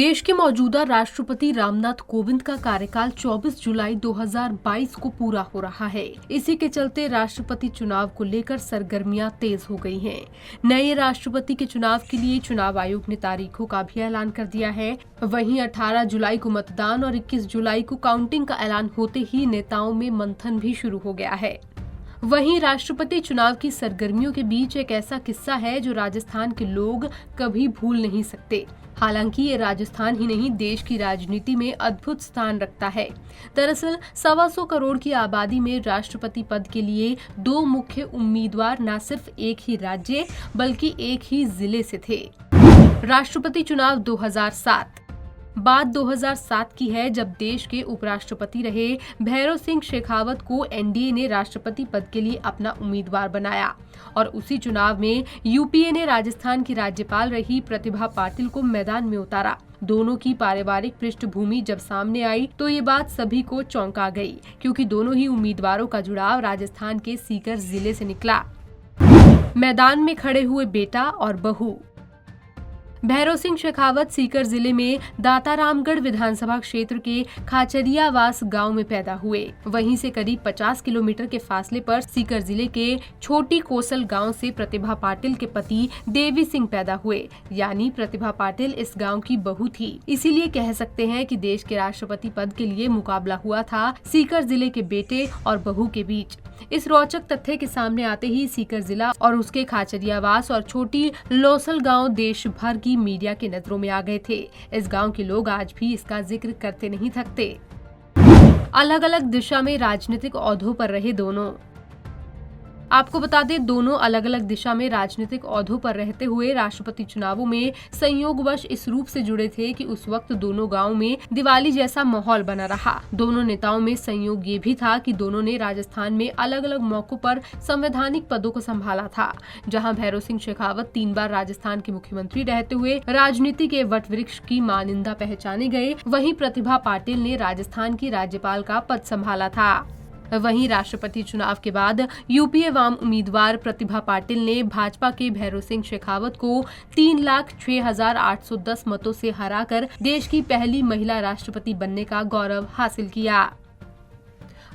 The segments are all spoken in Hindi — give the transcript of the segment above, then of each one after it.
देश के मौजूदा राष्ट्रपति रामनाथ कोविंद का कार्यकाल 24 जुलाई 2022 को पूरा हो रहा है। इसी के चलते राष्ट्रपति चुनाव को लेकर सरगर्मियां तेज हो गई हैं। नए राष्ट्रपति के चुनाव के लिए चुनाव आयोग ने तारीखों का भी ऐलान कर दिया है। वहीं 18 जुलाई को मतदान और 21 जुलाई को काउंटिंग का ऐलान होते ही नेताओं में मंथन भी शुरू हो गया है। वहीं राष्ट्रपति चुनाव की सरगर्मियों के बीच एक ऐसा किस्सा है जो राजस्थान के लोग कभी भूल नहीं सकते। हालांकि ये राजस्थान ही नहीं, देश की राजनीति में अद्भुत स्थान रखता है। दरअसल 125 करोड़ की आबादी में राष्ट्रपति पद के लिए दो मुख्य उम्मीदवार न सिर्फ एक ही राज्य बल्कि एक ही जिले से थे। राष्ट्रपति चुनाव 2007 बात 2007 की है, जब देश के उपराष्ट्रपति रहे भैरों सिंह शेखावत को एनडीए ने राष्ट्रपति पद के लिए अपना उम्मीदवार बनाया और उसी चुनाव में यूपीए ने राजस्थान की राज्यपाल रही प्रतिभा पाटिल को मैदान में उतारा। दोनों की पारिवारिक पृष्ठभूमि जब सामने आई तो ये बात सभी को चौंका गई, क्योंकि दोनों ही उम्मीदवारों का जुड़ाव राजस्थान के सीकर जिले से निकला। मैदान में खड़े हुए बेटा और बहू। भैरों सिंह शेखावत सीकर जिले में दातारामगढ़ विधानसभा क्षेत्र के खाचरियावास गांव में पैदा हुए। वहीं से करीब 50 किलोमीटर के फासले पर सीकर जिले के छोटी कोसल गांव से प्रतिभा पाटिल के पति देवी सिंह पैदा हुए। यानी प्रतिभा पाटिल इस गांव की बहू थी। इसीलिए कह सकते हैं कि देश के राष्ट्रपति पद के लिए मुकाबला हुआ था सीकर जिले के बेटे और बहू के बीच। इस रोचक तथ्य के सामने आते ही सीकर जिला और उसके खाचरियावास और छोटी लोसल गांव देश भर की मीडिया के नजरों में आ गए थे। इस गांव के लोग आज भी इसका जिक्र करते नहीं थकते। अलग अलग दिशा में राजनीतिक ओहदों पर रहे दोनों। आपको बता दें, दोनों अलग अलग दिशा में राजनीतिक ओहदों पर रहते हुए राष्ट्रपति चुनावों में संयोगवश इस रूप से जुड़े थे कि उस वक्त दोनों गांव में दिवाली जैसा माहौल बना रहा। दोनों नेताओं में संयोग ये भी था कि दोनों ने राजस्थान में अलग अलग मौकों पर संवैधानिक पदों को संभाला था। जहां भैरों सिंह शेखावत 3 बार राजस्थान के मुख्यमंत्री रहते हुए राजनीति के वटवृक्ष की मानिंदा पहचाने गए, वहीं प्रतिभा पाटिल ने राजस्थान की राज्यपाल का पद संभाला था। वहीं राष्ट्रपति चुनाव के बाद यूपीए वाम उम्मीदवार प्रतिभा पाटिल ने भाजपा के भैरों सिंह शेखावत को 3,06,810 मतों से हराकर देश की पहली महिला राष्ट्रपति बनने का गौरव हासिल किया।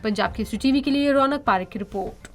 पंजाब केसरी टीवी के लिए रौनक पारेख की रिपोर्ट।